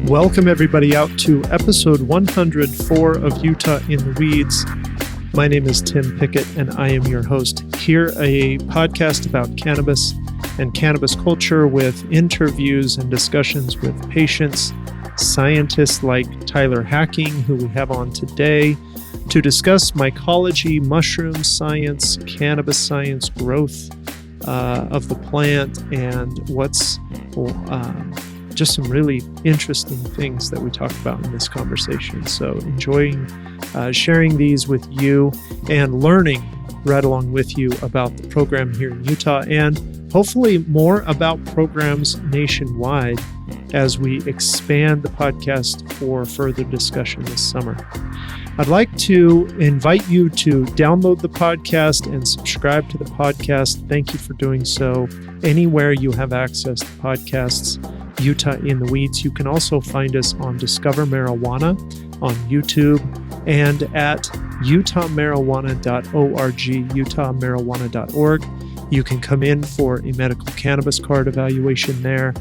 Welcome everybody out to episode 104 of Utah in the Weeds. My name is Tim Pickett and I am your host here, a podcast about cannabis and cannabis culture with interviews and discussions with patients, scientists like Tyler Hacking, who we have on today, to discuss mycology, mushroom science, cannabis science, growth of the plant, and what's just some really interesting things that we talk about in this conversation. So enjoying sharing these with you and learning right along with you about the program here in Utah, and hopefully more about programs nationwide as we expand the podcast for further discussion this summer. I'd like to invite you to download the podcast and subscribe to the podcast. Thank you for doing so anywhere you have access to podcasts. Utah in the Weeds. You can also find us on Discover Marijuana on YouTube and at utahmarijuana.org, utahmarijuana.org. You can come in for a medical cannabis card evaluation there.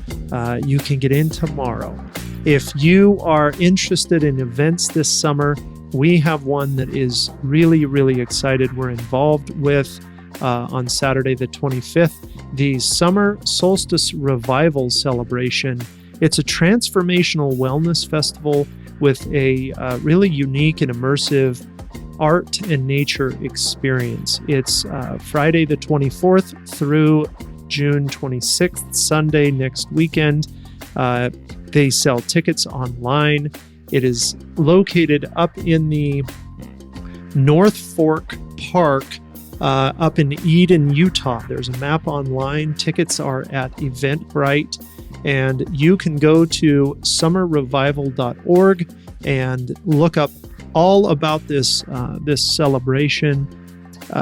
You can get in tomorrow. If you are interested in events this summer, we have one that is really, really excited. We're involved with on Saturday the 25th, the Summer Solstice Revival Celebration. It's a transformational wellness festival with a really unique and immersive art and nature experience. It's Friday the 24th through June 26th, Sunday next weekend. They sell tickets online. It is located up in the North Fork Park up in Eden, Utah. There's a map online. Tickets are at Eventbrite, and you can go to summerrevival.org and look up all about this celebration.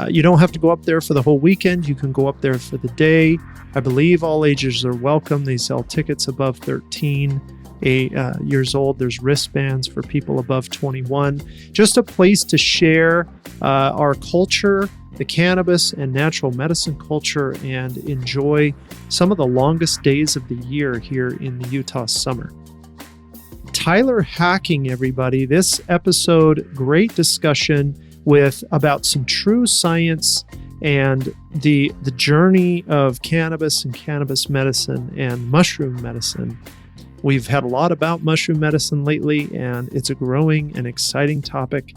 You don't have to go up there for the whole weekend. You can go up there for the day. I believe all ages are welcome. They sell tickets above 13 years old. There's wristbands for people above 21. Just a place to share our culture, the cannabis and natural medicine culture, and enjoy some of the longest days of the year here in the Utah summer. Tyler Hacking, everybody. This episode, great discussion about some true science and the journey of cannabis and cannabis medicine and mushroom medicine. We've had a lot about mushroom medicine lately, and it's a growing and exciting topic.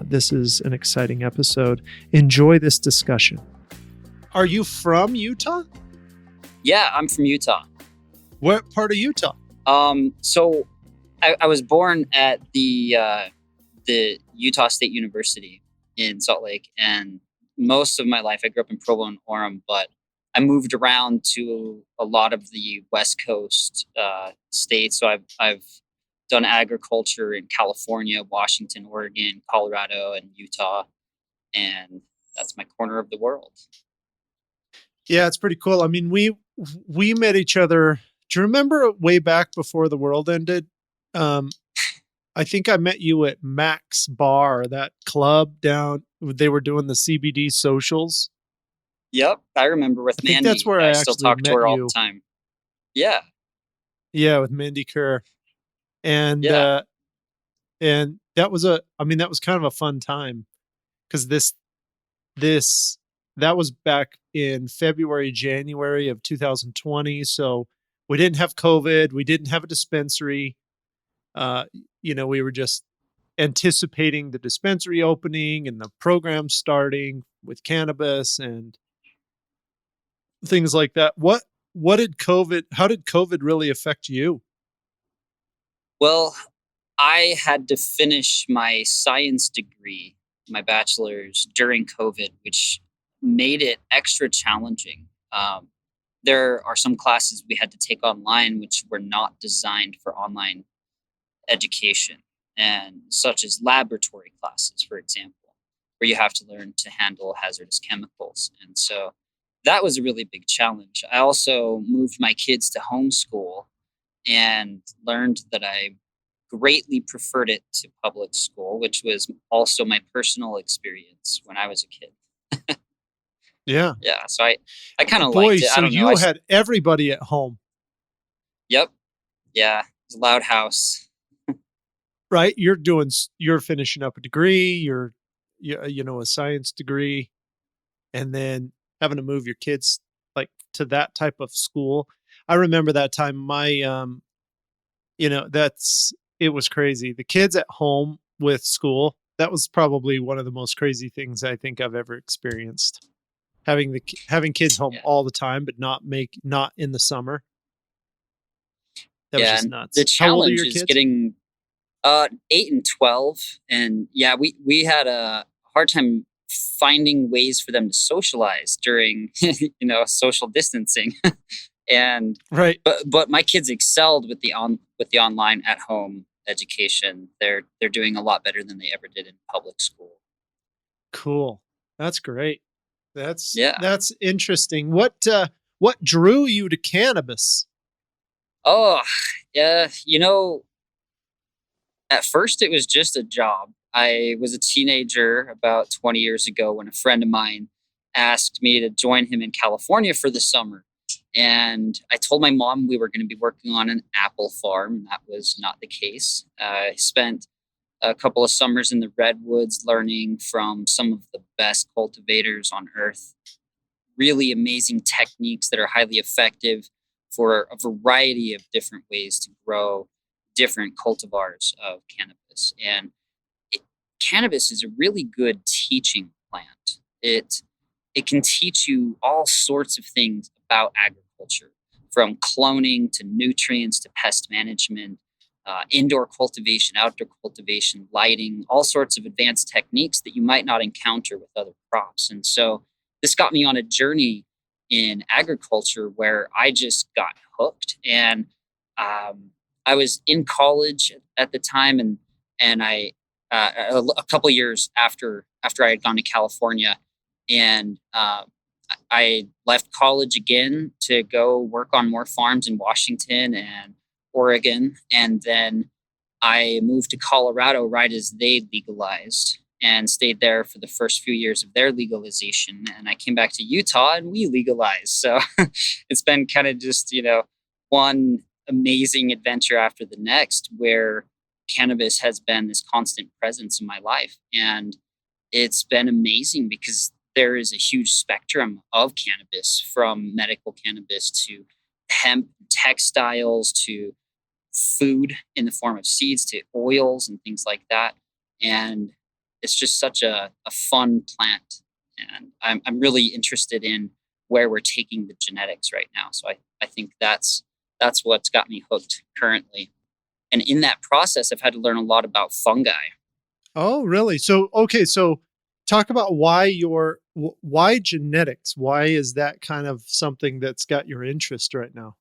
This is an exciting episode. Enjoy this discussion. Are you from Utah? Yeah, I'm from Utah. What part of Utah? So I was born at the Utah State University in Salt Lake, and most of my life I grew up in Provo and Orem, but I moved around to a lot of the West Coast states. So I've done agriculture in California, Washington, Oregon, Colorado, and Utah, and that's my corner of the world. Yeah, it's pretty cool. I mean, we met each other. Do you remember way back before the world ended? I think I met you at Mac's Bar, that club down. They were doing the CBD socials. Yep, I remember with Mandy. I think that's where I still actually talk to her met all you. the time. Yeah. Yeah, with Mandy Kerr. And Yeah. and that was kind of a fun time, because that was back in February, January of 2020. So we didn't have COVID, we didn't have a dispensary. We were just anticipating the dispensary opening and the program starting with cannabis and things like that. How did COVID really affect you? Well, I had to finish my science degree, my bachelor's, during COVID, which made it extra challenging. There are some classes we had to take online which were not designed for online education, and such as laboratory classes, for example, where you have to learn to handle hazardous chemicals. And so that was a really big challenge. I also moved my kids to homeschool and learned that I greatly preferred it to public school, which was also my personal experience when I was a kid. Yeah. Yeah. So I kind of liked it. So I don't you know. had everybody at home. Yep. Yeah. It's a loud house. right? You're finishing up a degree, a science degree, and then having to move your kids like to that type of school. I remember that time that's it was crazy. The kids at home with school, that was probably one of the most crazy things I think I've ever experienced. Having kids home Yeah. all the time, but not in the summer. That was Yeah. just And the nuts. How old are challenge your is kids? getting 8 and 12. And yeah, we had a hard time finding ways for them to socialize during, social distancing. And Right. but my kids excelled with the online at home education. They're doing a lot better than they ever did in public school. Cool. That's great. That's Yeah. that's interesting. What drew you to cannabis? Oh, yeah. At first it was just a job. I was a teenager about 20 years ago when a friend of mine asked me to join him in California for the summer. And I told my mom we were going to be working on an apple farm. That was not the case. I spent a couple of summers in the redwoods learning from some of the best cultivators on earth. Really amazing techniques that are highly effective for a variety of different ways to grow different cultivars of cannabis. And it, cannabis is a really good teaching plant. It can teach you all sorts of things about agriculture, from cloning to nutrients to pest management, indoor cultivation, outdoor cultivation, lighting, all sorts of advanced techniques that you might not encounter with other crops. And so this got me on a journey in agriculture where I just got hooked. And I was in college at the time, and a couple years after I had gone to California, and I left college again to go work on more farms in Washington and Oregon, and then I moved to Colorado right as they legalized and stayed there for the first few years of their legalization. And I came back to Utah and we legalized. So it's been kind of just, one amazing adventure after the next where cannabis has been this constant presence in my life. And it's been amazing because there is a huge spectrum of cannabis, from medical cannabis to hemp, textiles, to food in the form of seeds, to oils and things like that. And it's just such a fun plant. And I'm really interested in where we're taking the genetics right now. So I think that's what's got me hooked currently. And in that process, I've had to learn a lot about fungi. Oh, really? So, okay, so talk about why genetics? Why is that kind of something that's got your interest right now?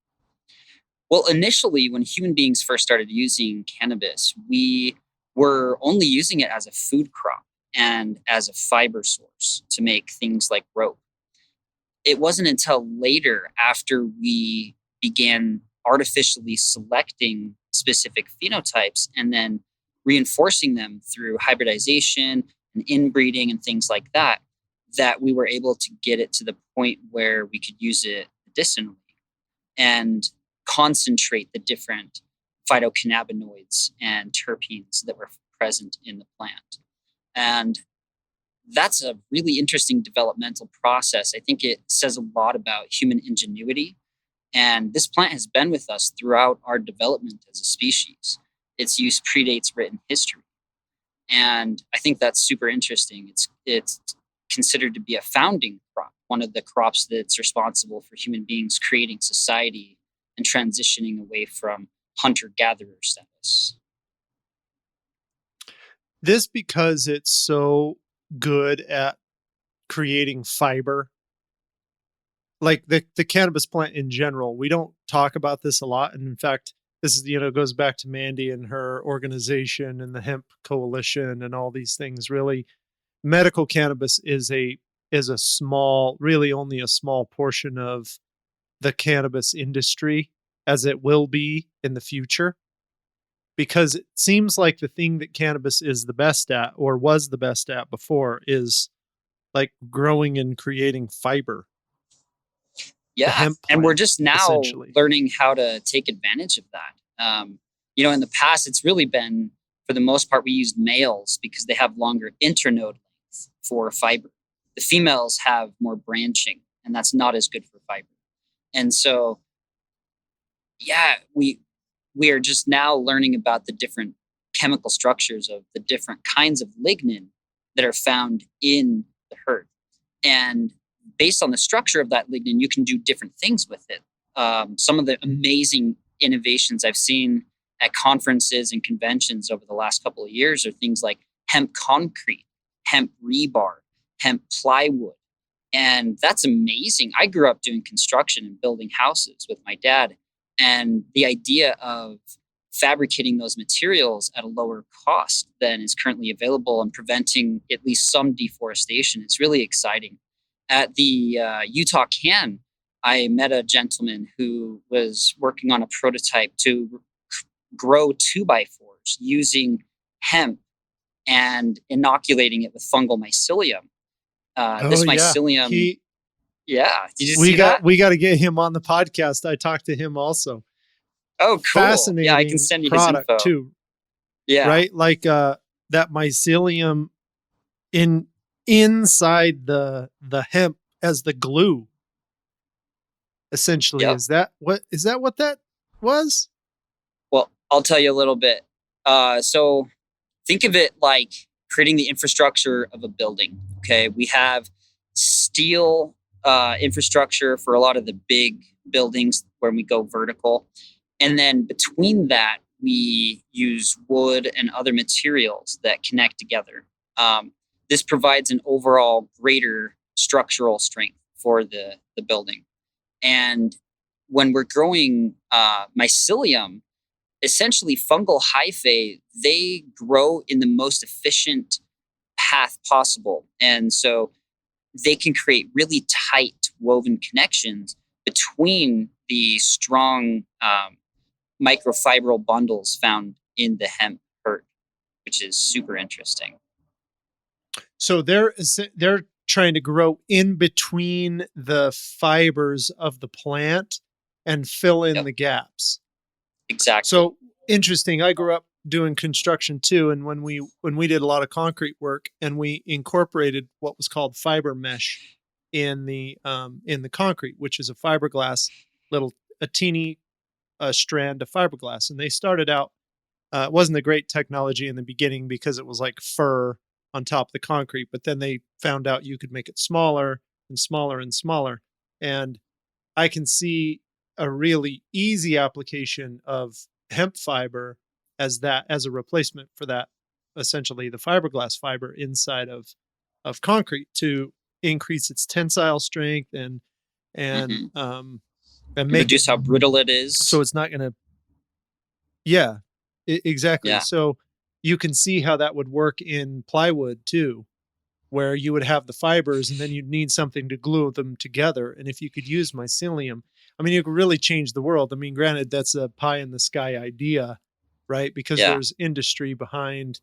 Well, initially, when human beings first started using cannabis, we were only using it as a food crop and as a fiber source to make things like rope. It wasn't until later, after we began artificially selecting specific phenotypes and then reinforcing them through hybridization and inbreeding and things like that, that we were able to get it to the point where we could use it medicinally and concentrate the different phytocannabinoids and terpenes that were present in the plant. And that's a really interesting developmental process. I think it says a lot about human ingenuity. And this plant has been with us throughout our development as a species. Its use predates written history. And I think that's super interesting. It's considered to be a founding crop, one of the crops that's responsible for human beings creating society and transitioning away from hunter-gatherer status. This because it's so good at creating fiber, like the cannabis plant in general. We don't talk about this a lot, and in fact, this is goes back to Mandy and her organization and the hemp coalition and all these things. Really, medical cannabis is a small, really only a small portion of the cannabis industry, as it will be in the future, because it seems like the thing that cannabis is the best at, or was the best at before, is like growing and creating fiber, the Yeah, hemp and we're plant, just now essentially. learning how to take advantage of that. In the past, it's really been, for the most part, we used males because they have longer internode length for fiber. The females have more branching, and that's not as good for fiber. And so, yeah, we are just now learning about the different chemical structures of the different kinds of lignin that are found in the herd. And based on the structure of that lignin, you can do different things with it. Some of the amazing innovations I've seen at conferences and conventions over the last couple of years are things like hemp concrete, hemp rebar, hemp plywood. And that's amazing. I grew up doing construction and building houses with my dad. And the idea of fabricating those materials at a lower cost than is currently available and preventing at least some deforestation is really exciting. At the Utah Can, I met a gentleman who was working on a prototype to grow 2x4s using hemp and inoculating it with fungal mycelium. This mycelium, yeah. Did you see that? We got to get him on the podcast. I talked to him also. Oh, cool. Fascinating. Yeah, I can send you product his info. Too. Yeah. Right? Like that mycelium inside the hemp as the glue. Essentially, Yep. is that what that was? Well, I'll tell you a little bit. So think of it like creating the infrastructure of a building. Okay, we have steel infrastructure for a lot of the big buildings where we go vertical. And then between that, we use wood and other materials that connect together. This provides an overall greater structural strength for the building. And when we're growing mycelium, essentially fungal hyphae, they grow in the most efficient path possible. And so they can create really tight woven connections between the strong microfibril bundles found in the hemp herd, which is super interesting. So they're trying to grow in between the fibers of the plant and fill in the gaps. Exactly. So interesting. I grew up doing construction too, and when we did a lot of concrete work, and we incorporated what was called fiber mesh in the concrete, which is a fiberglass a teeny strand of fiberglass, and they started out. It wasn't a great technology in the beginning because it was like fur on top of the concrete, but then they found out you could make it smaller and smaller and smaller. And I can see a really easy application of hemp fiber as a replacement for that, essentially the fiberglass fiber inside of concrete to increase its tensile strength and make reduce how brittle it is. So it's not going to. Yeah, exactly. Yeah. So you can see how that would work in plywood too, where you would have the fibers and then you'd need something to glue them together. And if you could use mycelium, I mean, you could really change the world. I mean, granted, that's a pie in the sky idea, right? Because there's industry behind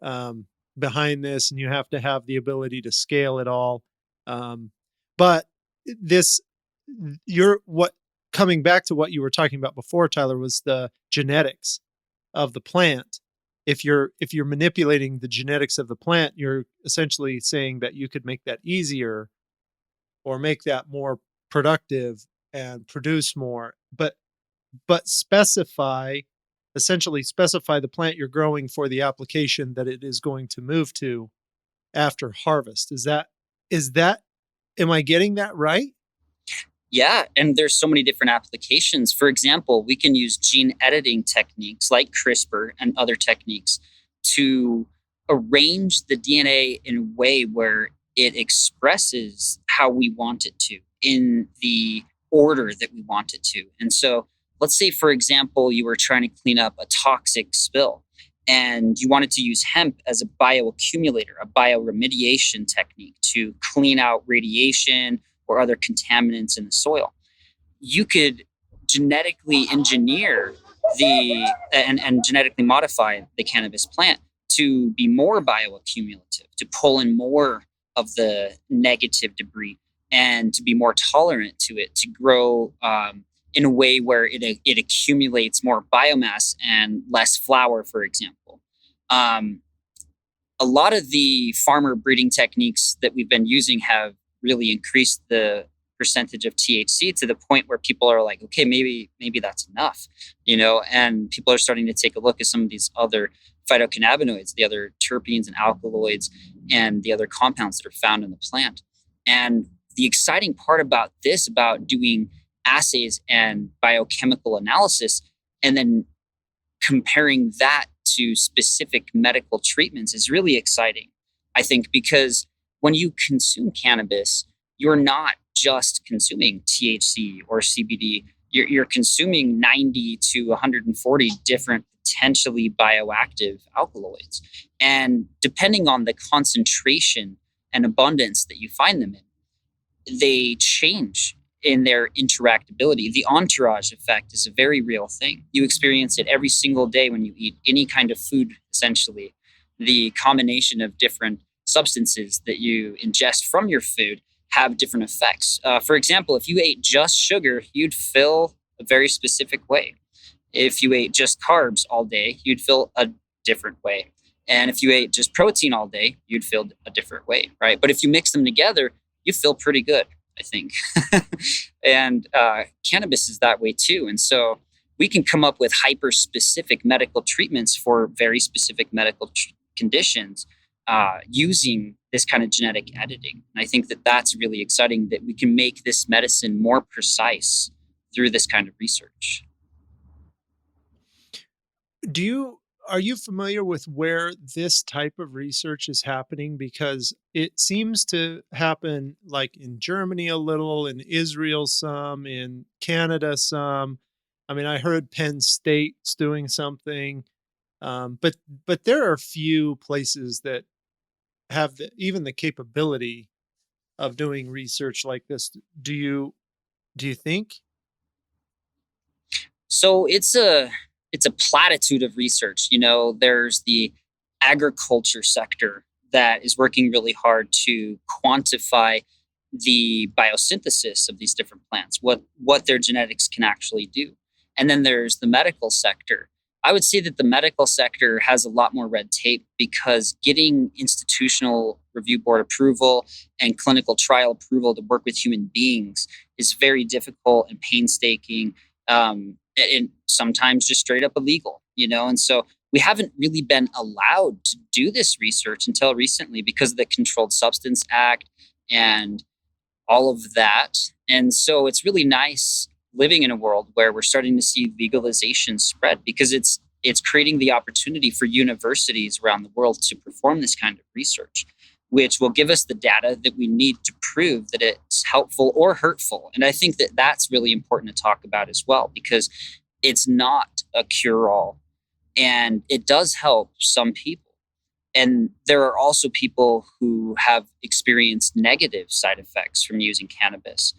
this, and you have to have the ability to scale it all. But coming back to what you were talking about before, Tyler, was the genetics of the plant. If you're manipulating the genetics of the plant, you're essentially saying that you could make that easier or make that more productive and produce more, but essentially specify the plant you're growing for the application that it is going to move to after harvest. Is that am I getting that right? Yeah, and there's so many different applications. For example, we can use gene editing techniques like CRISPR and other techniques to arrange the DNA in a way where it expresses how we want it to, in the order that we want it to. And so let's say, for example, you were trying to clean up a toxic spill and you wanted to use hemp as a bioaccumulator, a bioremediation technique to clean out radiation or other contaminants in the soil. You could genetically engineer and genetically modify the cannabis plant to be more bioaccumulative, to pull in more of the negative debris and to be more tolerant to it, to grow in a way where it accumulates more biomass and less flower, for example. Um, a lot of the farmer breeding techniques that we've been using have really increased the percentage of THC to the point where people are like, okay, maybe that's enough, and people are starting to take a look at some of these other phytocannabinoids, the other terpenes and alkaloids, and the other compounds that are found in the plant. And the exciting part about this, about doing assays and biochemical analysis, and then comparing that to specific medical treatments is really exciting, I think, because when you consume cannabis, you're not just consuming THC or CBD. You're consuming 90 to 140 different potentially bioactive alkaloids. And depending on the concentration and abundance that you find them in, they change in their interactability. The entourage effect is a very real thing. You experience it every single day when you eat any kind of food, essentially. The combination of different substances that you ingest from your food have different effects. For example, if you ate just sugar, you'd feel a very specific way. If you ate just carbs all day, you'd feel a different way. And if you ate just protein all day, you'd feel a different way, right? But if you mix them together, you feel pretty good, I think. And cannabis is that way too. And so we can come up with hyper-specific medical treatments for very specific medical conditions using this kind of genetic editing. And I think that that's really exciting, that we can make this medicine more precise through this kind of research. Are you familiar with where this type of research is happening? Because it seems to happen like in Germany a little, in Israel some, in Canada some. I mean, I heard Penn State's doing something, but there are few places that have even the capability of doing research like this. Do you think? So it's a platitude of research. There's the agriculture sector that is working really hard to quantify the biosynthesis of these different plants, what their genetics can actually do. And then there's the medical sector. I would say that the medical sector has a lot more red tape because getting institutional review board approval and clinical trial approval to work with human beings is very difficult and painstaking, and sometimes just straight up illegal, And so we haven't really been allowed to do this research until recently because of the Controlled Substance Act and all of that. And so it's really nice living in a world where we're starting to see legalization spread because it's creating the opportunity for universities around the world to perform this kind of research, which will give us the data that we need to prove that it's helpful or hurtful. And I think that that's really important to talk about as well, because it's not a cure-all and it does help some people. And there are also people who have experienced negative side effects from using cannabis.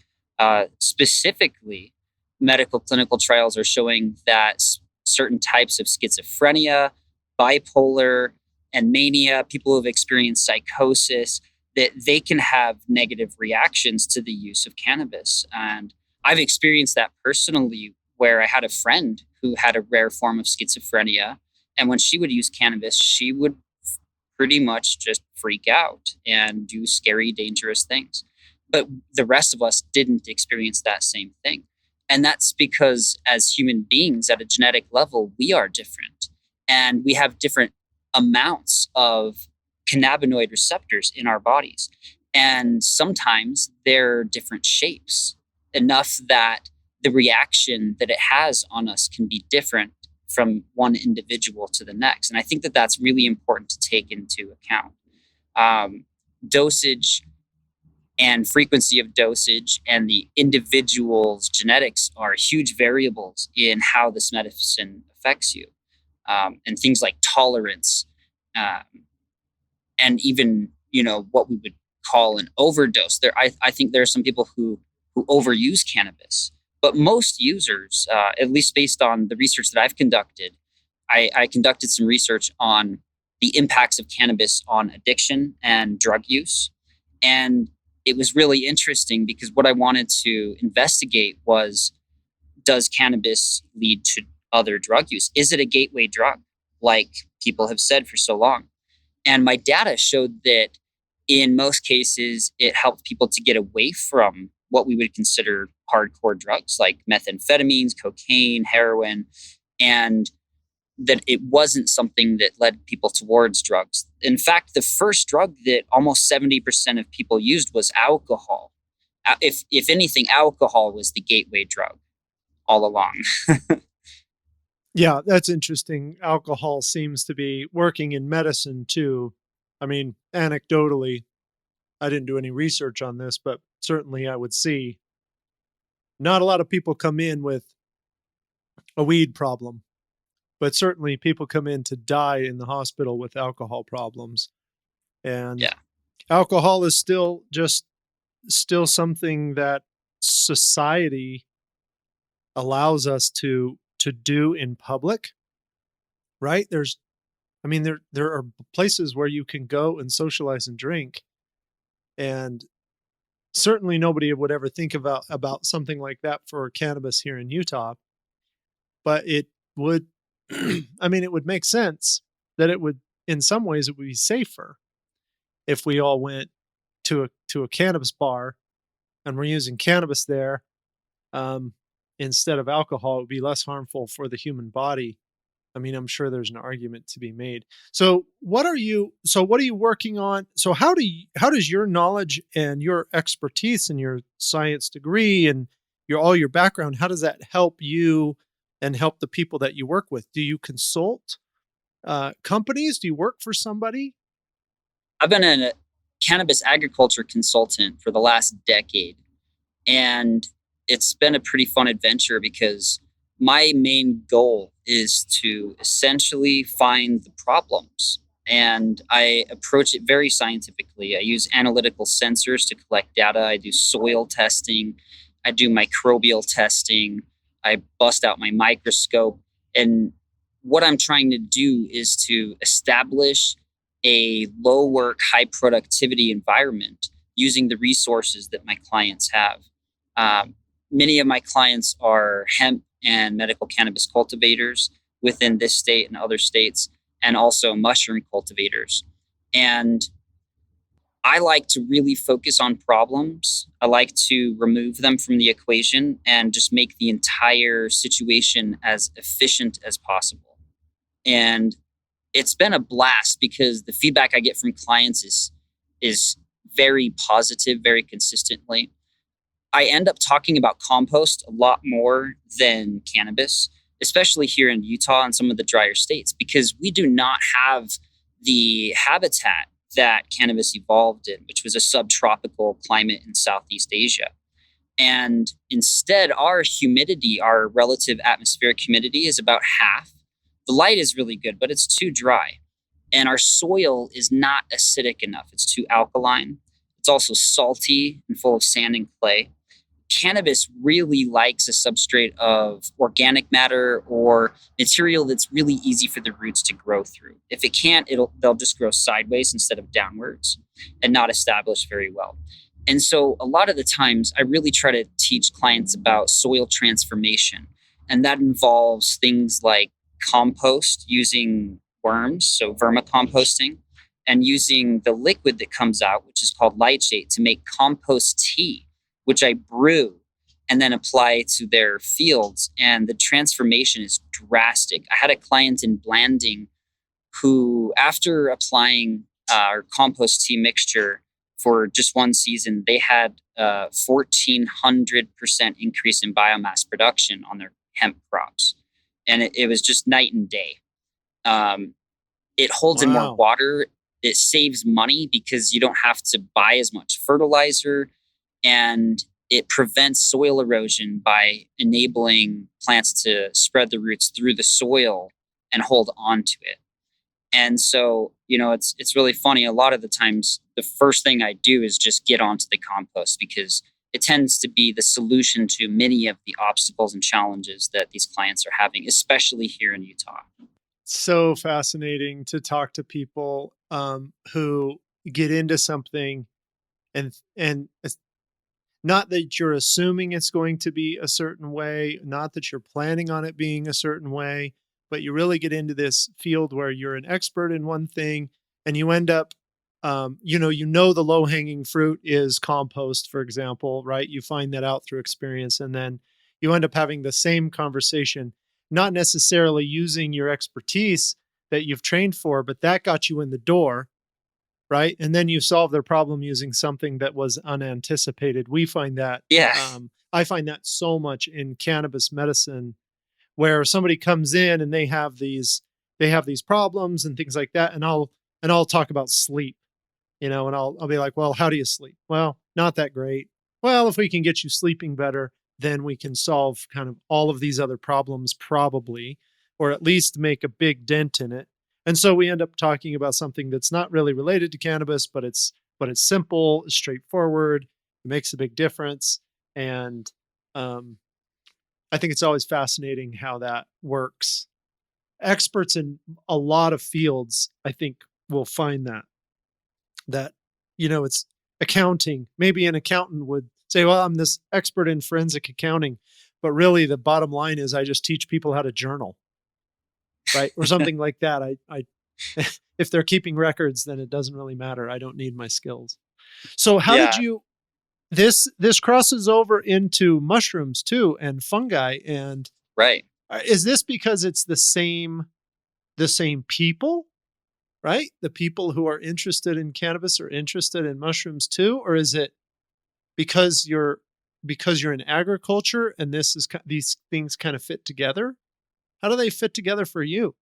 Specifically, medical clinical trials are showing that certain types of schizophrenia, bipolar, and mania, people who have experienced psychosis, that they can have negative reactions to the use of cannabis. And I've experienced that personally, where I had a friend who had a rare form of schizophrenia. And when she would use cannabis, she would pretty much just freak out and do scary, dangerous things. But the rest of us didn't experience that same thing. And that's because as human beings at a genetic level, we are different. And we have different amounts of cannabinoid receptors in our bodies. And sometimes they're different shapes, enough that the reaction that it has on us can be different from one individual to the next. And I think that that's really important to take into account. Dosage and frequency of dosage and the individual's genetics are huge variables in how this medicine affects you. And things like tolerance, and even, what we would call an overdose. I think there are some people who overuse cannabis, but most users, at least based on the research that I've conducted, I conducted some research on the impacts of cannabis on addiction and drug use. And it was really interesting because what I wanted to investigate was, does cannabis lead to other drug use? Is it a gateway drug, like people have said for so long? And my data showed that in most cases, it helped people to get away from what we would consider hardcore drugs like methamphetamines, cocaine, heroin, and that it wasn't something that led people towards drugs. In fact, the first drug that almost 70% of people used was alcohol. If anything, alcohol was the gateway drug all along. Yeah, that's interesting. Alcohol seems to be working in medicine too. I mean, anecdotally, I didn't do any research on this, but certainly I would see not a lot of people come in with a weed problem, but certainly people come in to die in the hospital with alcohol problems. And Yeah. alcohol is still something that society allows us to do in public, right? There are places where you can go and socialize and drink, and certainly nobody would ever think about something like that for cannabis here in Utah, but it would I mean, it would make sense that it would, in some ways it would be safer if we all went to a cannabis bar and we're using cannabis there, um, instead of alcohol. It would be less harmful for the human body. I mean, I'm sure there's an argument to be made. What are you working on? So how does your knowledge and your expertise and your science degree and all your background, how does that help you and help the people that you work with? Do you consult companies? Do you work for somebody? I've been a cannabis agriculture consultant for the last decade. And it's been a pretty fun adventure because my main goal is to essentially find the problems. And I approach it very scientifically. I use analytical sensors to collect data. I do soil testing. I do microbial testing. I bust out my microscope. And what I'm trying to do is to establish a low work, high productivity environment using the resources that my clients have. Um, Many of my clients are hemp and medical cannabis cultivators within this state and other states, and also mushroom cultivators. And I like to really focus on problems. I like to remove them from the equation and just make the entire situation as efficient as possible. And it's been a blast because the feedback I get from clients is very positive, very consistently. I end up talking about compost a lot more than cannabis, especially here in Utah and some of the drier states, because we do not have the habitat that cannabis evolved in, which was a subtropical climate in Southeast Asia. And instead, our humidity, our relative atmospheric humidity, is about half. The light is really good, but it's too dry. And our soil is not acidic enough. It's too alkaline. It's also salty and full of sand and clay. Cannabis really likes a substrate of organic matter or material that's really easy for the roots to grow through. If it can't, they'll just grow sideways instead of downwards and not establish very well. And so a lot of the times I really try to teach clients about soil transformation. And that involves things like compost using worms, so vermicomposting, and using the liquid that comes out, which is called lychate, to make compost tea, which I brew and then apply to their fields. And the transformation is drastic. I had a client in Blanding who, after applying our compost tea mixture for just one season, they had a 1,400% increase in biomass production on their hemp crops. And it was just night and day. Um, it holds in more Wow. water. It saves money because you don't have to buy as much fertilizer, and it prevents soil erosion by enabling plants to spread the roots through the soil and hold on to it. And so, it's really funny. A lot of the times, the first thing I do is just get onto the compost because it tends to be the solution to many of the obstacles and challenges that these clients are having, especially here in Utah. So fascinating to talk to people who get into something and not that you're assuming it's going to be a certain way, not that you're planning on it being a certain way, but you really get into this field where you're an expert in one thing and you end up, the low hanging fruit is compost, for example, right? You find that out through experience, and then you end up having the same conversation, not necessarily using your expertise that you've trained for, but that got you in the door, right? And then you solve their problem using something that was unanticipated. We find that, Yeah. I find that so much in cannabis medicine, where somebody comes in and they have these problems and things like that, and I'll talk about sleep, and I'll be like, well, how do you sleep? Well, not that great. Well, if we can get you sleeping better, then we can solve kind of all of these other problems, probably, or at least make a big dent in it. And so we end up talking about something that's not really related to cannabis, but it's simple, it's straightforward, it makes a big difference. And um, I think it's always fascinating how that works. Experts in a lot of fields, I think, will find that it's accounting. Maybe an accountant would say, well, I'm this expert in forensic accounting, but really the bottom line is I just teach people how to journal, right? Or something like that. I if they're keeping records, then it doesn't really matter. I don't need my skills. So how did Yeah. you this crosses over into mushrooms too and fungi, and Right. is this because it's the same people, right? The people who are interested in cannabis are interested in mushrooms too, or is it because you're in agriculture and these things kind of fit together? How do they fit together for you?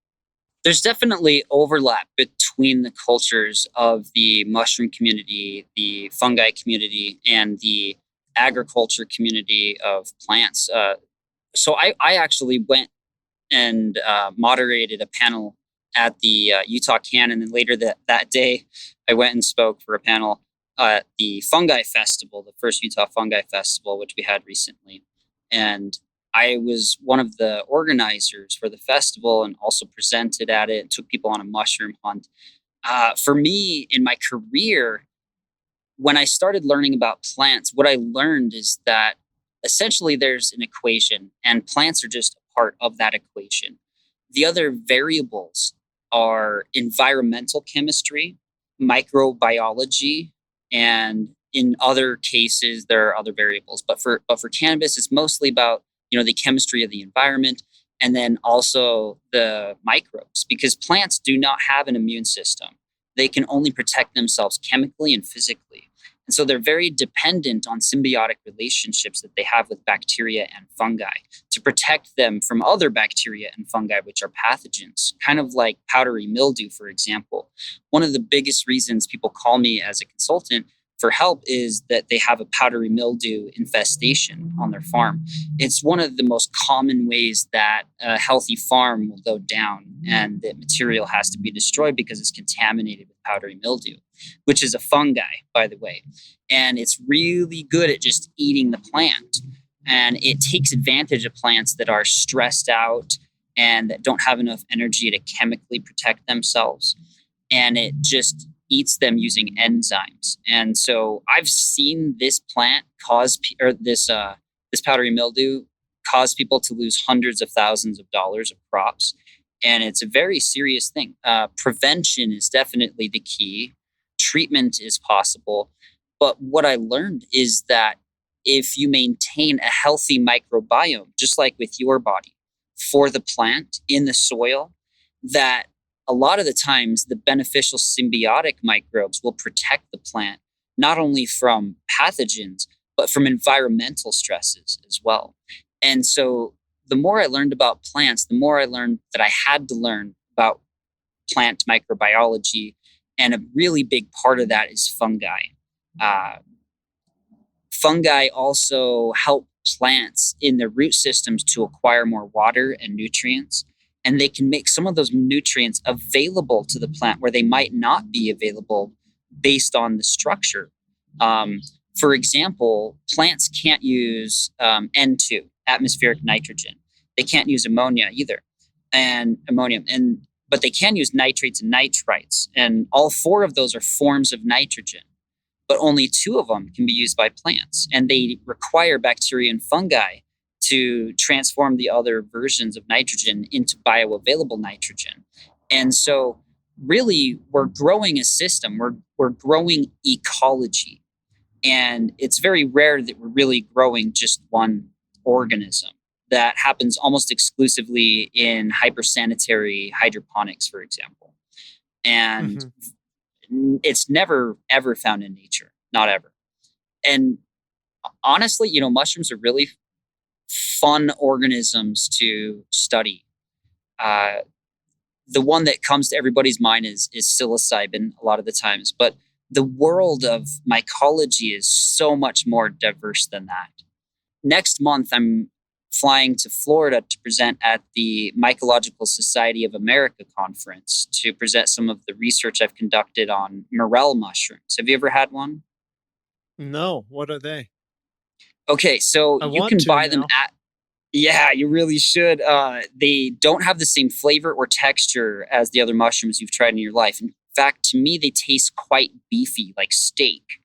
There's definitely overlap between the cultures of the mushroom community, the fungi community, and the agriculture community of plants. So I actually went and moderated a panel at the Utah Can, and then later that day, I went and spoke for a panel at the Fungi Festival, the first Utah Fungi Festival, which we had recently. And I was one of the organizers for the festival and also presented at it and took people on a mushroom hunt. For me, in my career, when I started learning about plants, what I learned is that essentially there's an equation, and plants are just a part of that equation. The other variables are environmental chemistry, microbiology, and in other cases there are other variables. But for cannabis, it's mostly about the chemistry of the environment, and then also the microbes, because plants do not have an immune system. They can only protect themselves chemically and physically. And so they're very dependent on symbiotic relationships that they have with bacteria and fungi to protect them from other bacteria and fungi, which are pathogens, kind of like powdery mildew, for example. One of the biggest reasons people call me as a consultant for help is that they have a powdery mildew infestation on their farm. It's one of the most common ways that a healthy farm will go down, and the material has to be destroyed because it's contaminated with powdery mildew, which is a fungi, by the way. And it's really good at just eating the plant. And it takes advantage of plants that are stressed out and that don't have enough energy to chemically protect themselves. And it just eats them using enzymes. And so I've seen this plant this powdery mildew cause people to lose hundreds of thousands of dollars of crops. And it's a very serious thing. Prevention is definitely the key. Treatment is possible. But what I learned is that if you maintain a healthy microbiome, just like with your body, for the plant in the soil, that a lot of the times the beneficial symbiotic microbes will protect the plant not only from pathogens, but from environmental stresses as well. And so the more I learned about plants, the more I learned that I had to learn about plant microbiology. And a really big part of that is fungi. Uh, Fungi also help plants in their root systems to acquire more water and nutrients. And they can make some of those nutrients available to the plant where they might not be available based on the structure. For example, plants can't use N2, atmospheric nitrogen. They can't use ammonia either, and ammonium, but they can use nitrates and nitrites, and all four of those are forms of nitrogen. but only 2 of them can be used by plants. And they require bacteria and fungi to transform the other versions of nitrogen into bioavailable nitrogen. And so really we're growing a system, we're growing ecology. And it's very rare that we're really growing just one organism. That happens almost exclusively in hypersanitary hydroponics, for example. And Hmm. it's never, ever found in nature, not ever. And honestly, mushrooms are really fun organisms to study. Uh, the one that comes to everybody's mind is psilocybin a lot of the times, but the world of mycology is so much more diverse than that. Next month, I'm flying to Florida to present at the Mycological Society of America conference to present some of the research I've conducted on morel mushrooms. Have you ever had one? No, what are they? Okay, so I you want can to buy them now. at Yeah, you really should. They don't have the same flavor or texture as the other mushrooms you've tried in your life. In fact, to me, they taste quite beefy, like steak,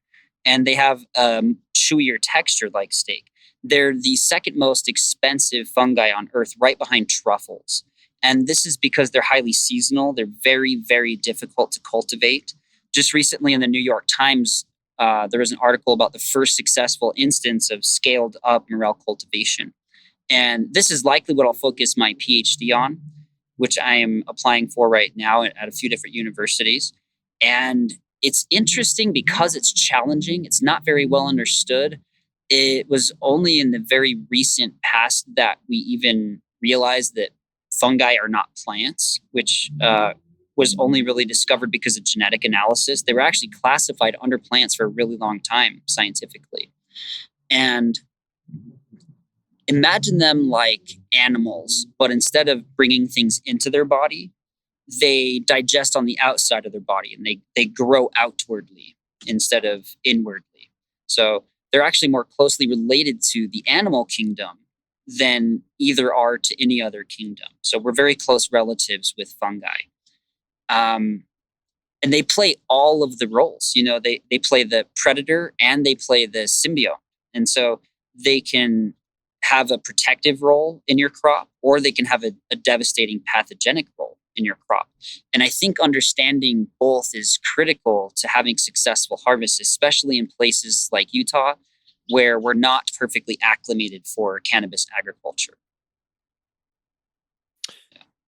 and they have chewier texture like steak. They're the second most expensive fungi on Earth, right behind truffles. And this is because they're highly seasonal. They're very, very difficult to cultivate. Just recently in the New York Times, there was an article about the first successful instance of scaled up morel cultivation. And this is likely what I'll focus my PhD on, which I am applying for right now at a few different universities. And it's interesting because it's challenging, it's not very well understood. It was only in the very recent past that we even realized that fungi are not plants, which was only really discovered because of genetic analysis. They were actually classified under plants for a really long time scientifically. And imagine them like animals, but instead of bringing things into their body, they digest on the outside of their body and they grow outwardly instead of inwardly. So they're actually more closely related to the animal kingdom than either are to any other kingdom. So we're very close relatives with fungi. Um, and they play all of the roles. They play the predator and they play the symbiote. And so they can have a protective role in your crop, or they can have a devastating pathogenic role in your crop. And I think understanding both is critical to having successful harvests, especially in places like Utah, where we're not perfectly acclimated for cannabis agriculture.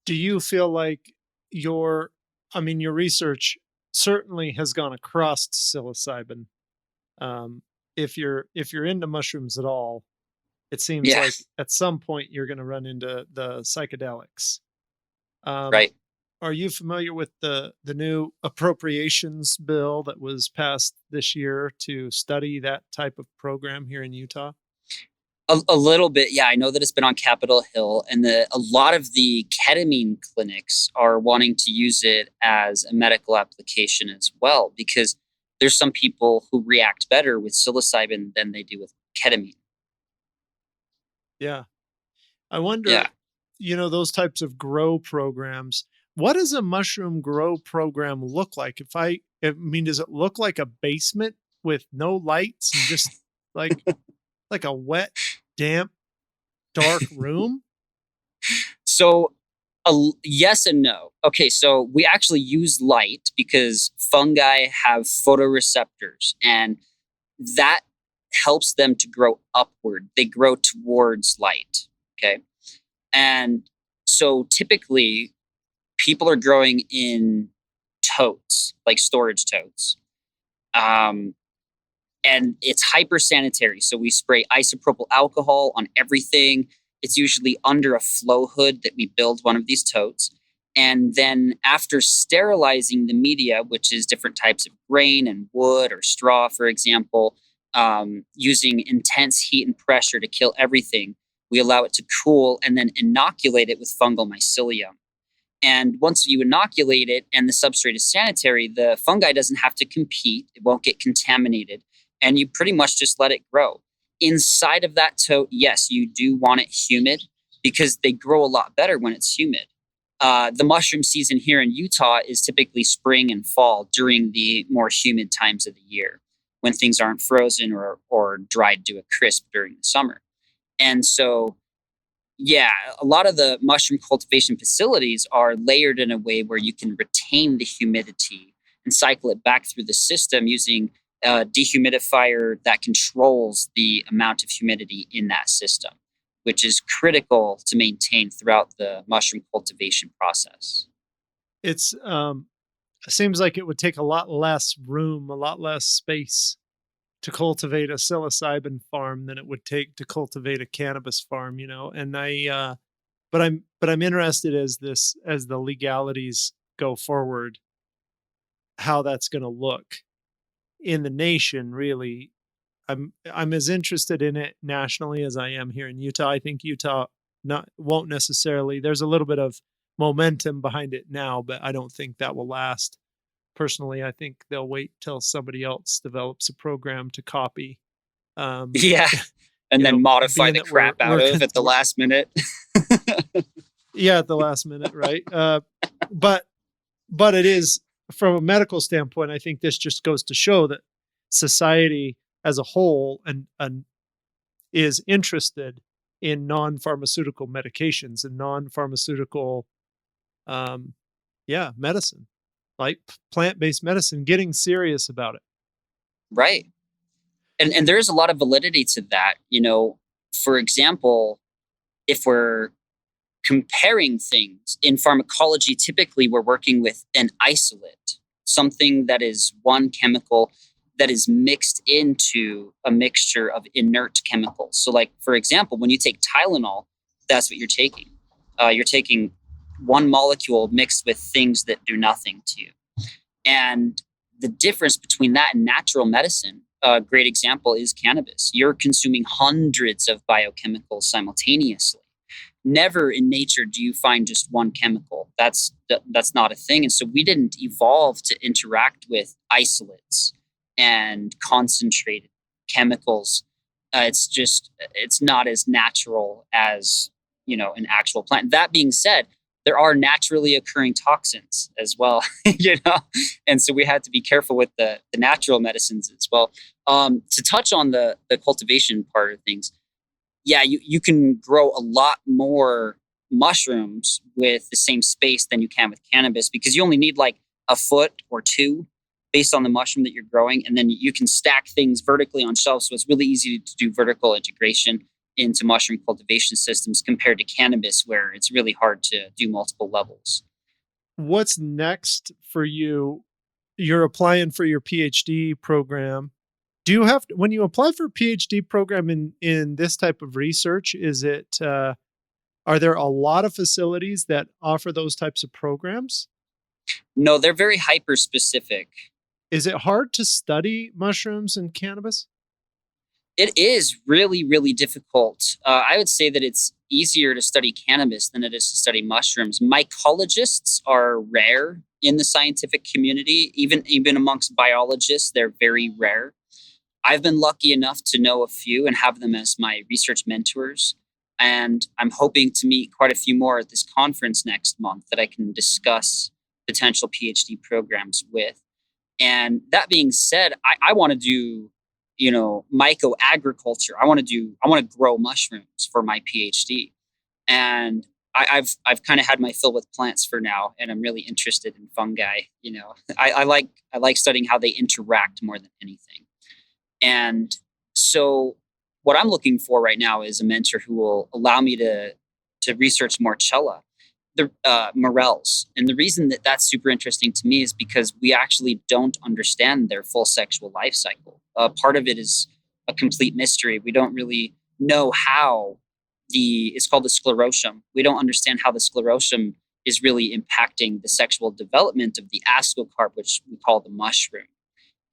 Do you feel like your, your research certainly has gone across psilocybin. Um, if you're into mushrooms at all, it seems Yeah, like at some point you're going to run into the psychedelics. Um, right. are you familiar with the new appropriations bill that was passed this year to study that type of program here in Utah? A little bit, yeah. I know that it's been on Capitol Hill, and a lot of the ketamine clinics are wanting to use it as a medical application as well, because there's some people who react better with psilocybin than they do with ketamine. Yeah. I wonder, Yeah. those types of grow programs, what does a mushroom grow program look like? Does it look like a basement with no lights and just like like a wet, damp, dark room? So, yes and no. Okay, so we actually use light because fungi have photoreceptors, and that helps them to grow upward. They grow towards light. Okay. And so typically people are growing in totes, like storage totes. Um, and it's hyper sanitary. So we spray isopropyl alcohol on everything. It's usually under a flow hood that we build one of these totes. And then after sterilizing the media, which is different types of grain and wood or straw, for example, using intense heat and pressure to kill everything, we allow it to cool and then inoculate it with fungal mycelium. And once you inoculate it and the substrate is sanitary, the fungi doesn't have to compete. It won't get contaminated. And you pretty much just let it grow. Inside of that tote, yes, you do want it humid because they grow a lot better when it's humid. The mushroom season here in Utah is typically spring and fall during the more humid times of the year. when things aren't frozen or dried to a crisp during the summer. And so, yeah, a lot of the mushroom cultivation facilities are layered in a way where you can retain the humidity and cycle it back through the system using a dehumidifier that controls the amount of humidity in that system, which is critical to maintain throughout the mushroom cultivation process. It's it seems like it would take a lot less room, a lot less space to cultivate a psilocybin farm than it would take to cultivate a cannabis farm, you know. And but I'm interested as the legalities go forward, how that's going to look in the nation. Really, I'm as interested in it nationally as I am here in Utah. I think Utah not won't necessarily. There's a little bit of momentum behind it now, but I don't think that will last. Personally, I think they'll wait till somebody else develops a program to copy. Um, Yeah. And you then know, modify being the that we're crap out we're, of at the we're last minute. yeah, at the last minute, right? But but it is from a medical standpoint. I think this just goes to show that society as a whole and is interested in non-pharmaceutical medications and non-pharmaceutical, um, yeah, medicine, like plant-based medicine, getting serious about it. Right. And there is a lot of validity to that. For example, if we're comparing things in pharmacology, typically we're working with an isolate, something that is one chemical that is mixed into a mixture of inert chemicals. So, like, for example, when you take Tylenol, that's what you're taking. You're taking one molecule mixed with things that do nothing to you. And the difference between that and natural medicine, a great example is cannabis. You're consuming hundreds of biochemicals simultaneously. Never in nature do you find just one chemical. That's not a thing. And so we didn't evolve to interact with isolates and concentrated chemicals. It's not as natural as an actual plant. That being said, there are naturally occurring toxins as well, and so we had to be careful with the natural medicines as well. To touch on the cultivation part of things, yeah, you can grow a lot more mushrooms with the same space than you can with cannabis, because you only need like a foot or two based on the mushroom that you're growing. And then you can stack things vertically on shelves. So it's really easy to do vertical integration into mushroom cultivation systems compared to cannabis, where it's really hard to do multiple levels. What's next for you? You're applying for your PhD program. Do you have to, when you apply for a PhD program in this type of research, is it are there a lot of facilities that offer those types of programs? No, they're very hyper specific. Is it hard to study mushrooms and cannabis? It is really, really difficult. I would say that it's easier to study cannabis than it is to study mushrooms. Mycologists are rare in the scientific community, even amongst biologists, they're very rare. I've been lucky enough to know a few and have them as my research mentors. And I'm hoping to meet quite a few more at this conference next month that I can discuss potential PhD programs with. And that being said, I want to do, myco-agriculture. I want to grow mushrooms for my PhD. And I've kind of had my fill with plants for now, and I'm really interested in fungi. I like studying how they interact more than anything. And so what I'm looking for right now is a mentor who will allow me to research morchella, the morels. And the reason that that's super interesting to me is because we actually don't understand their full sexual life cycle. Part of it is a complete mystery. We don't really know how it's called the sclerosome. We don't understand how the sclerosome is really impacting the sexual development of the ascocarp, which we call the mushroom.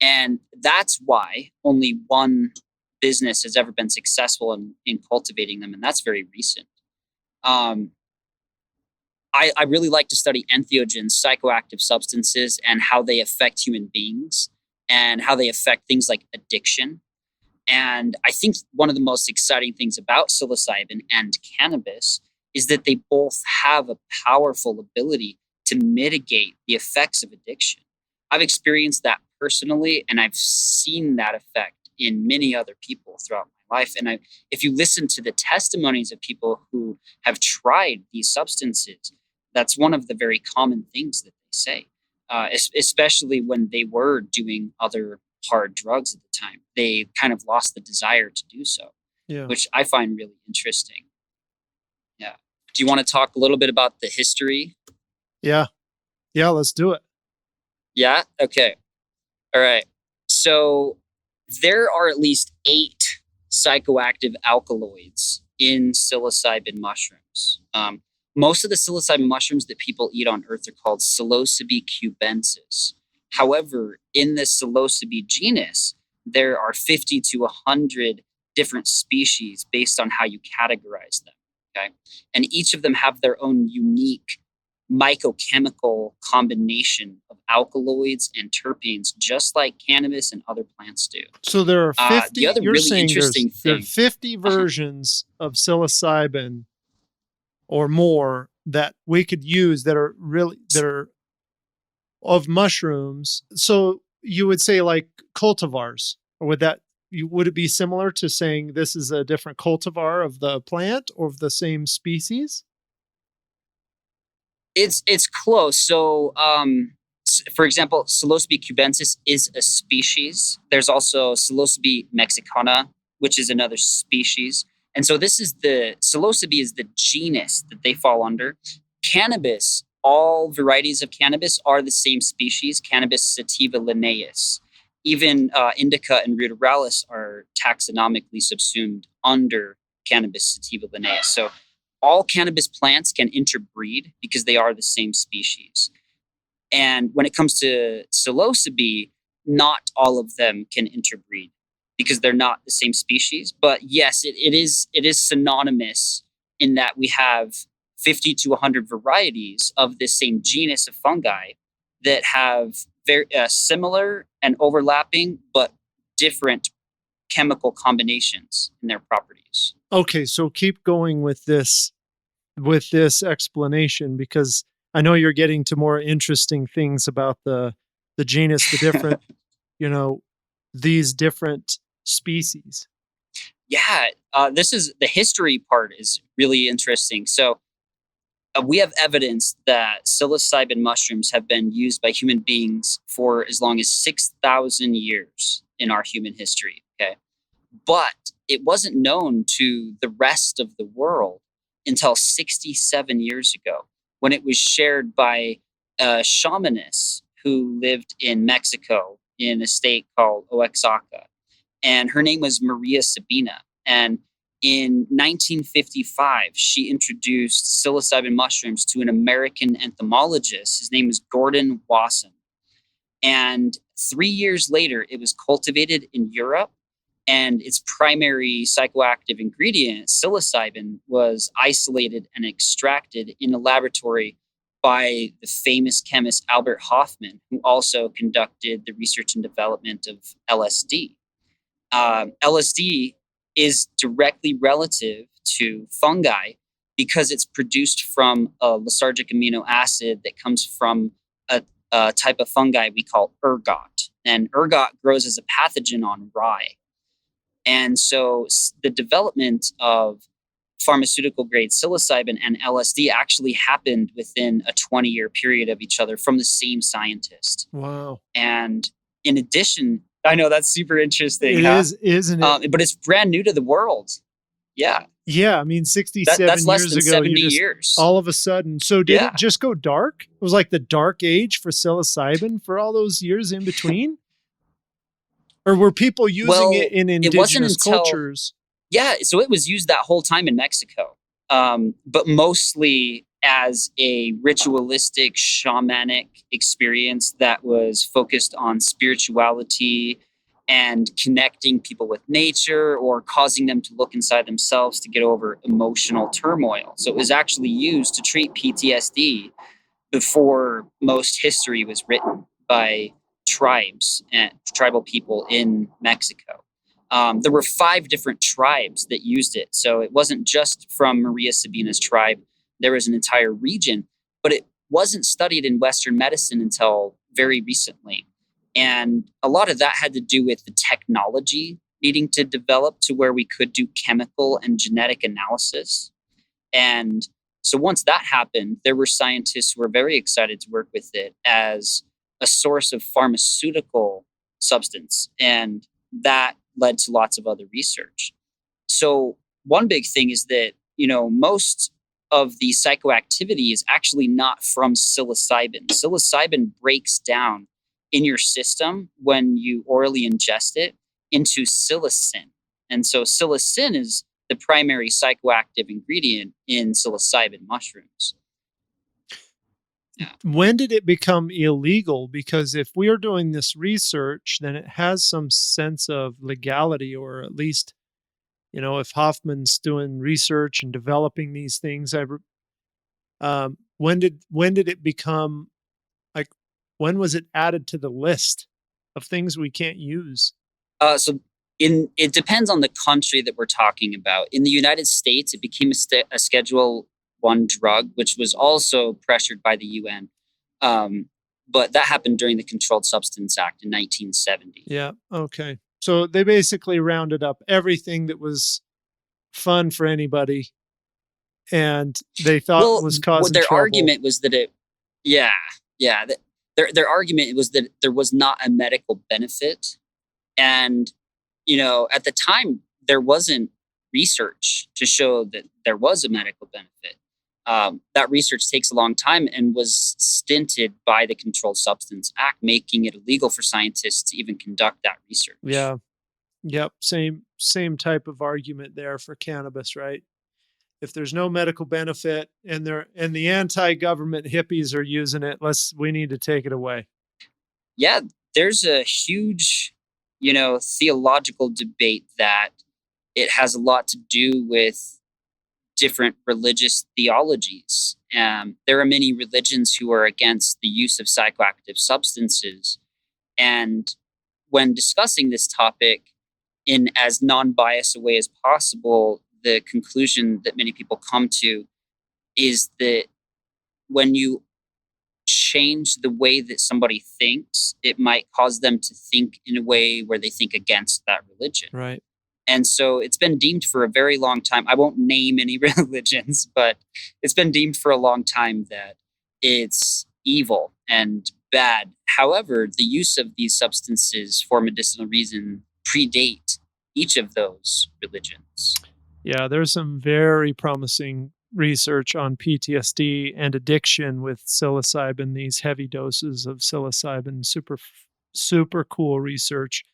And that's why only one business has ever been successful in cultivating them, and that's very recent. Um, I really like to study entheogens, psychoactive substances, and how they affect human beings and how they affect things like addiction. And I think one of the most exciting things about psilocybin and cannabis is that they both have a powerful ability to mitigate the effects of addiction. I've experienced that personally, and I've seen that effect in many other people throughout my life. And if you listen to the testimonies of people who have tried these substances, that's one of the very common things that they say, especially when they were doing other hard drugs at the time. They kind of lost the desire to do so, Yeah. which I find really interesting. Yeah. Do you want to talk a little bit about the history? Yeah. Yeah, let's do it. Yeah? Okay. All right. So there are at least 8 psychoactive alkaloids in psilocybin mushrooms. Most of the psilocybin mushrooms that people eat on Earth are called Psilocybe cubensis. However, in the Psilocybe genus, there are 50 to 100 different species based on how you categorize them. Okay. And each of them have their own unique mycochemical combination of alkaloids and terpenes, just like cannabis and other plants do. So there are 50, The other you're really saying interesting there are thing, 50 versions of psilocybin or more that we could use that are of mushrooms. So you would say like cultivars, or would it be similar to saying this is a different cultivar of the plant or of the same species? it's close. So, for example, Psilocybe cubensis is a species. There's also Psilocybe mexicana, which is another species. And so Psilocybe is the genus that they fall under. Cannabis, all varieties of cannabis are the same species, Cannabis sativa linnaeus. Even indica and ruderalis are taxonomically subsumed under Cannabis sativa linnaeus. So all cannabis plants can interbreed because they are the same species. And when it comes to psilocybe, not all of them can interbreed because they're not the same species. But yes, it is synonymous in that we have 50 to 100 varieties of this same genus of fungi that have very similar and overlapping, but different chemical combinations in their properties. Okay, so keep going with this explanation, because I know you're getting to more interesting things about the genus, the different, these different species. Yeah, this is the history part is really interesting. So we have evidence that psilocybin mushrooms have been used by human beings for as long as 6,000 years in our human history. Okay. But it wasn't known to the rest of the world until 67 years ago, when it was shared by a shamaness who lived in Mexico in a state called Oaxaca. And her name was Maria Sabina. And in 1955, she introduced psilocybin mushrooms to an American entomologist. His name is Gordon Wasson. And 3 years later, it was cultivated in Europe, and its primary psychoactive ingredient, psilocybin, was isolated and extracted in a laboratory by the famous chemist Albert Hofmann, who also conducted the research and development of LSD. LSD is directly relative to fungi because it's produced from a lethargic amino acid that comes from a type of fungi we call ergot. And ergot grows as a pathogen on rye. And so the development of pharmaceutical grade psilocybin and LSD actually happened within a 20-year period of each other from the same scientist. Wow. And in addition, I know that's super interesting. It is, isn't it? But it's brand new to the world. Yeah. Yeah. I mean, 67 that's less years than ago, 70 years. All of a sudden. So did it just go dark? It was like the dark age for psilocybin for all those years in between? Or were people using it in indigenous cultures? Yeah, so it was used that whole time in Mexico, but mostly as a ritualistic, shamanic experience that was focused on spirituality and connecting people with nature or causing them to look inside themselves to get over emotional turmoil. So it was actually used to treat PTSD before most history was written by tribes and tribal people in Mexico. There were 5 different tribes that used it. So it wasn't just from Maria Sabina's tribe. There was an entire region, but it wasn't studied in Western medicine until very recently. And a lot of that had to do with the technology needing to develop to where we could do chemical and genetic analysis. And so once that happened, there were scientists who were very excited to work with it as a source of pharmaceutical substance. And that led to lots of other research. So one big thing is that, most of the psychoactivity is actually not from psilocybin. Psilocybin breaks down in your system when you orally ingest it into psilocin. And so psilocin is the primary psychoactive ingredient in psilocybin mushrooms. Yeah. When did it become illegal? Because if we're doing this research, then it has some sense of legality, or at least, if Hoffman's doing research and developing these things, when did it become like, when was it added to the list of things we can't use? So it depends on the country that we're talking about. In the United States, it became a Schedule One drug, which was also pressured by the UN. But that happened during the Controlled Substance Act in 1970. Yeah. Okay. So they basically rounded up everything that was fun for anybody and they thought Well, was what causing their trouble. argument was that yeah, yeah. Their argument was that there was not a medical benefit, and at the time there wasn't research to show that there was a medical benefit. That research takes a long time and was stinted by the Controlled Substance Act, making it illegal for scientists to even conduct that research. Yeah. Yep. Same type of argument there for cannabis, right? If there's no medical benefit and the anti-government hippies are using it, we need to take it away. Yeah, there's a huge, theological debate that it has a lot to do with different religious theologies. There are many religions who are against the use of psychoactive substances. And when discussing this topic in as non-biased a way as possible, the conclusion that many people come to is that when you change the way that somebody thinks, it might cause them to think in a way where they think against that religion. Right. And so it's been deemed for a very long time. I won't name any religions, but it's been deemed for a long time that it's evil and bad. However, the use of these substances for medicinal reason predate each of those religions. Yeah, there's some very promising research on PTSD and addiction with psilocybin, these heavy doses of psilocybin, super cool research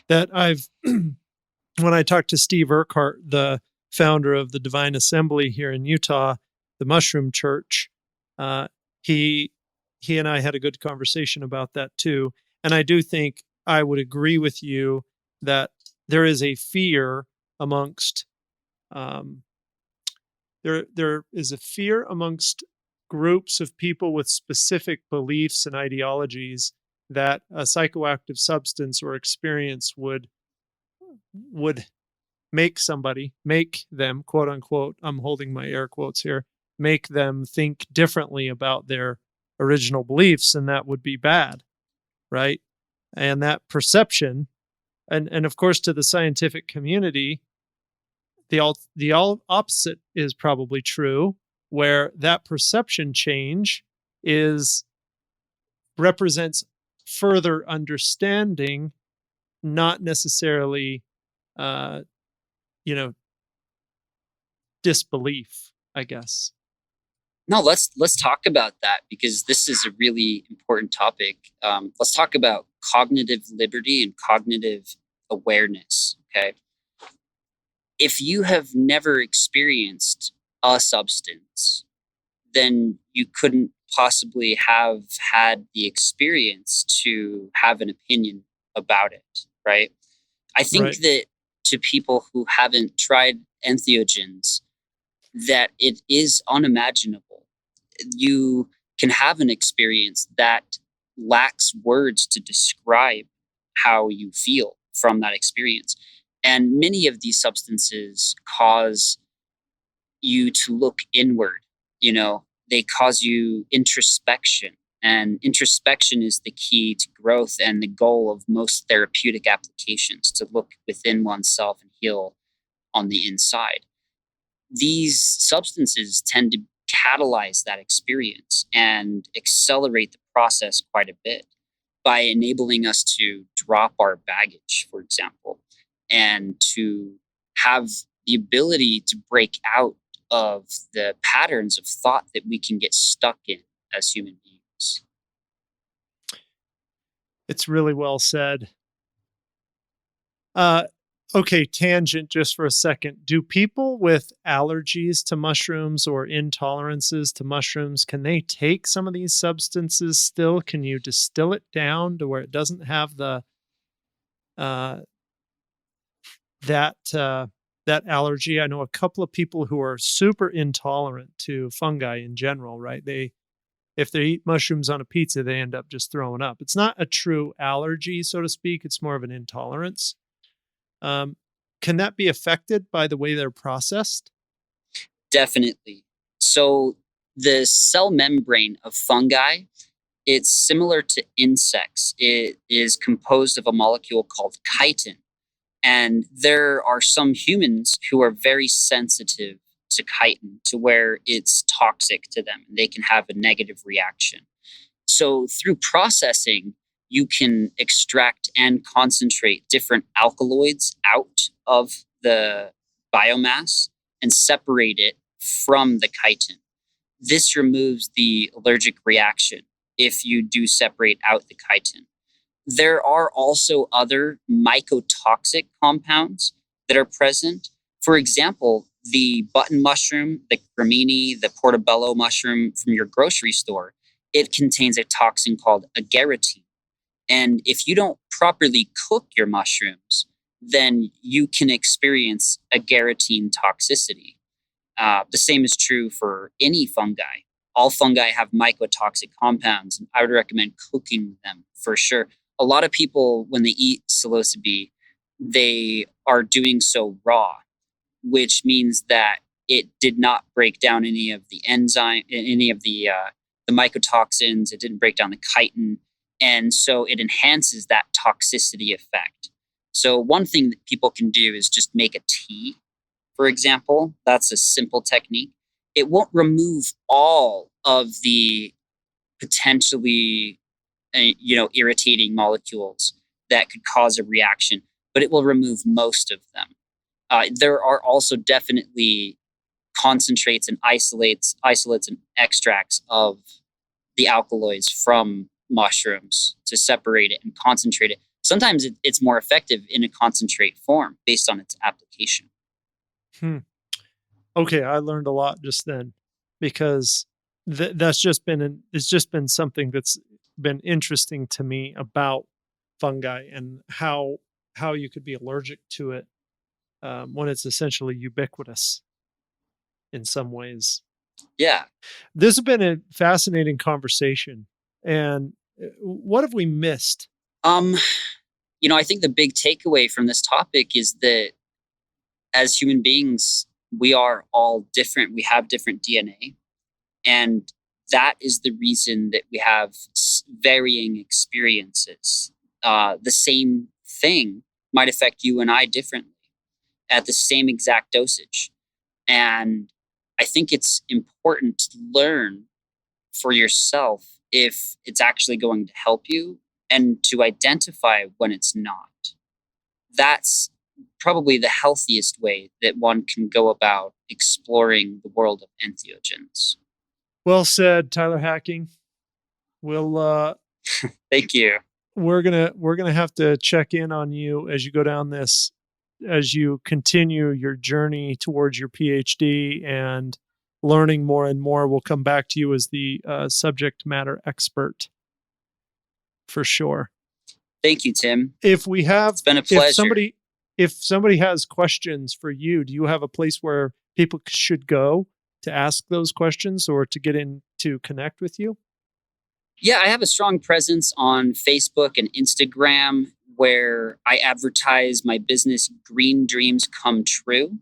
that I've when I talked to Steve Urquhart, the founder of the Divine Assembly here in Utah, the Mushroom Church, uh, he he and I had a good conversation about that too. And I do think I would agree with you that there is a fear amongst um, there is a fear amongst groups of people with specific beliefs and ideologies that a psychoactive substance or experience would make them, quote unquote, I'm holding my air quotes here, make them think differently about their original beliefs, and that would be bad, right? And that perception, and of course to the scientific community, the opposite is probably true, where that perception change is represents further understanding, not necessarily uh, you know disbelief, I guess. No, let's talk about that because this is a really important topic. Let's talk about cognitive liberty and cognitive awareness. Okay, if you have never experienced a substance, then you couldn't possibly have had the experience to have an opinion about it, right? I think Right. that to people who haven't tried entheogens, that it is unimaginable. You can have an experience that lacks words to describe how you feel from that experience. And many of these substances cause you to look inward, they cause you introspection And introspection is the key to growth and the goal of most therapeutic applications, to look within oneself and heal on the inside. These substances tend to catalyze that experience and accelerate the process quite a bit by enabling us to drop our baggage, for example, and to have the ability to break out of the patterns of thought that we can get stuck in as human beings. It's really well said. Uh, okay, tangent just for a second. Do people with allergies to mushrooms or intolerances to mushrooms, can they take some of these substances still? Can you distill it down to where it doesn't have the uh, that allergy? I know a couple of people who are super intolerant to fungi in general, right? If they eat mushrooms on a pizza, they end up just throwing up. It's not a true allergy, so to speak. It's more of an intolerance. Um, can that be affected by the way they're processed? Definitely. So the cell membrane of fungi, it's similar to insects. It is composed of a molecule called chitin. And there are some humans who are very sensitive to chitin, to where it's toxic to them. They can have a negative reaction. So through processing, you can extract and concentrate different alkaloids out of the biomass and separate it from the chitin. This removes the allergic reaction if you do separate out the chitin. There are also other mycotoxic compounds that are present. For example, the button mushroom, the gramini, the portobello mushroom from your grocery store, it contains a toxin called agarotine. And if you don't properly cook your mushrooms, then you can experience agarotine toxicity. The same is true for any fungi. All fungi have mycotoxic compounds, and I would recommend cooking them for sure. A lot of people, when they eat psilocybe, they are doing so raw, which means that it did not break down any of the enzyme, any of the mycotoxins. It didn't break down the chitin, and so it enhances that toxicity effect. So one thing that people can do is just make a tea, for example. That's a simple technique. It won't remove all of the potentially, irritating molecules that could cause a reaction, but it will remove most of them. There are also definitely concentrates and isolates and extracts of the alkaloids from mushrooms to separate it and concentrate it. Sometimes it's more effective in a concentrate form based on its application. Hmm. Okay, I learned a lot just then because it's just been something that's been interesting to me about fungi and how you could be allergic to it when it's essentially ubiquitous in some ways. Yeah. This has been a fascinating conversation. And what have we missed? Um, I think the big takeaway from this topic is that as human beings, we are all different. We have different DNA. And that is the reason that we have varying experiences. The same thing might affect you and I differently at the same exact dosage. And I think it's important to learn for yourself if it's actually going to help you and to identify when it's not. That's probably the healthiest way that one can go about exploring the world of entheogens. Well said, Tyler Hacking. We'll Thank you. we're gonna have to check in on you as you go down this as you continue your journey towards your PhD and learning more and more. We'll come back to you as the subject matter expert for sure. Thank you, Tim. If we have, It's been a pleasure. if somebody has questions for you, do you have a place where people should go to ask those questions or to get in to connect with you? Yeah, I have a strong presence on Facebook and Instagram where I advertise my business, Green Dreams Come True.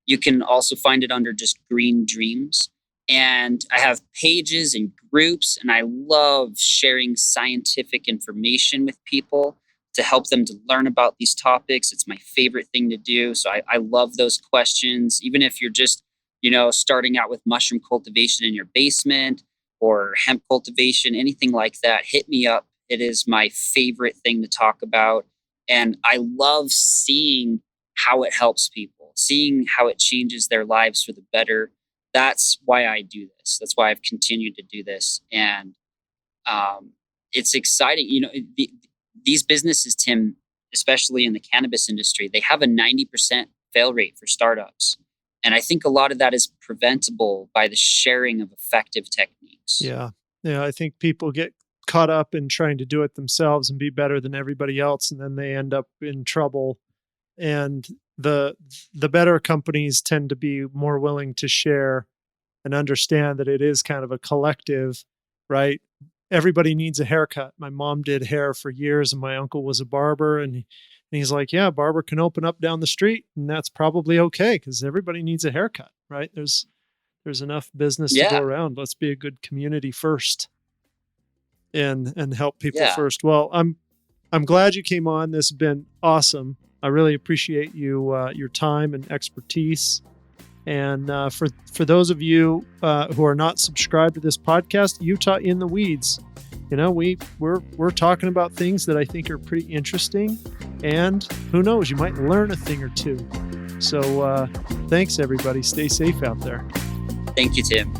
You can also find it under just Green Dreams. And I have pages and groups, and I love sharing scientific information with people to help them to learn about these topics. It's my favorite thing to do. So I love those questions. Even if you're just, starting out with mushroom cultivation in your basement or hemp cultivation, anything like that, hit me up. It is my favorite thing to talk about. And I love seeing how it helps people, seeing how it changes their lives for the better. That's why I do this. That's why I've continued to do this. And it's exciting. These businesses, Tim, especially in the cannabis industry, they have a 90% fail rate for startups. And I think a lot of that is preventable by the sharing of effective techniques. Yeah. Yeah. I think people get caught up in trying to do it themselves and be better than everybody else. And then they end up in trouble. And the better companies tend to be more willing to share and understand that it is kind of a collective, right? Everybody needs a haircut. My mom did hair for years and my uncle was a barber, and he's like, yeah, barber can open up down the street and that's probably okay because everybody needs a haircut, right? There's enough business to go around. Let's be a good community first and help people first. Well, I'm glad you came on. This has been awesome. I really appreciate your time and expertise. And for those of you who are not subscribed to this podcast, Utah in the Weeds, we're talking about things that I think are pretty interesting, and who knows, you might learn a thing or two. So thanks everybody. Stay safe out there. Thank you, Tim.